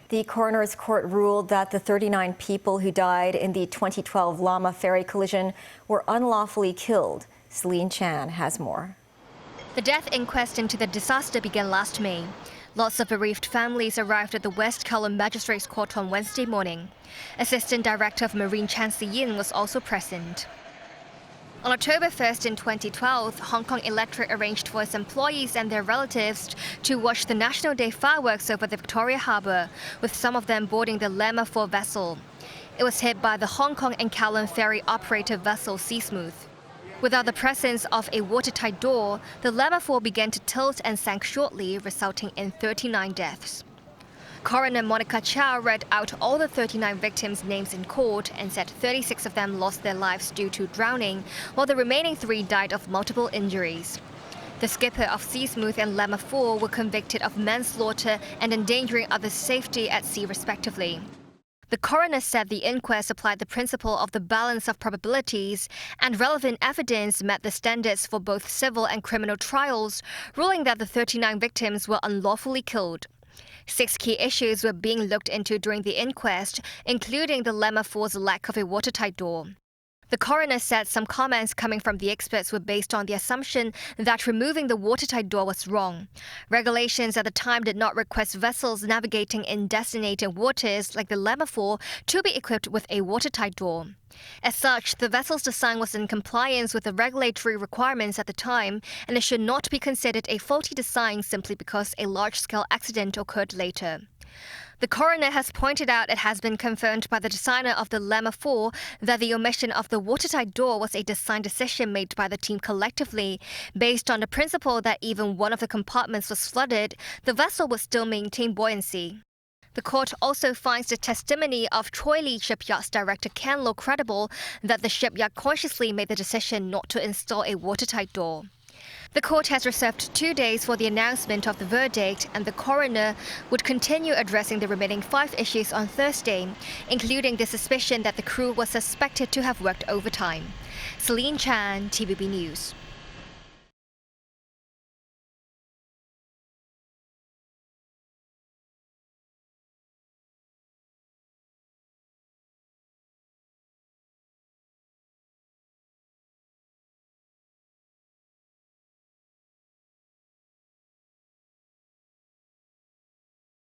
The coroner's court ruled that the 39 people who died in the 2012 Lamma ferry collision were unlawfully killed. Celine Chan has more. The death inquest into the disaster began last May. Lots of bereaved families arrived at the West Kowloon Magistrates Court on Wednesday morning. Assistant Director of Marine Chan Si-yin was also present. On October 1st in 2012, Hong Kong Electric arranged for its employees and their relatives to watch the National Day fireworks over the Victoria Harbour, with some of them boarding the Lamma 4 vessel. It was hit by the Hong Kong and Kowloon ferry operator vessel Seasmooth. Without the presence of a watertight door, the Lamma 4 began to tilt and sank shortly, resulting in 39 deaths. Coroner Monica Chow read out all the 39 victims' names in court and said 36 of them lost their lives due to drowning, while the remaining 3 died of multiple injuries. The skipper of Seasmooth and Lamma 4 were convicted of manslaughter and endangering others' safety at sea respectively. The coroner said the inquest applied the principle of the balance of probabilities, and relevant evidence met the standards for both civil and criminal trials, ruling that the 39 victims were unlawfully killed. 6 key issues were being looked into during the inquest, including the Lamma 4's lack of a watertight door. The coroner said some comments coming from the experts were based on the assumption that removing the watertight door was wrong. Regulations at the time did not request vessels navigating in designated waters like the Lamma 4 to be equipped with a watertight door. As such, the vessel's design was in compliance with the regulatory requirements at the time, and it should not be considered a faulty design simply because a large-scale accident occurred later. The coroner has pointed out it has been confirmed by the designer of the Lamma 4 that the omission of the watertight door was a design decision made by the team collectively, based on the principle that even one of the compartments was flooded, the vessel would still maintain buoyancy. The court also finds the testimony of Choi Lee Shipyard's director Ken Lo credible that the shipyard consciously made the decision not to install a watertight door. The court has reserved 2 days for the announcement of the verdict, and the coroner would continue addressing the remaining 5 issues on Thursday, including the suspicion that the crew was suspected to have worked overtime. Celine Chan, TVB News.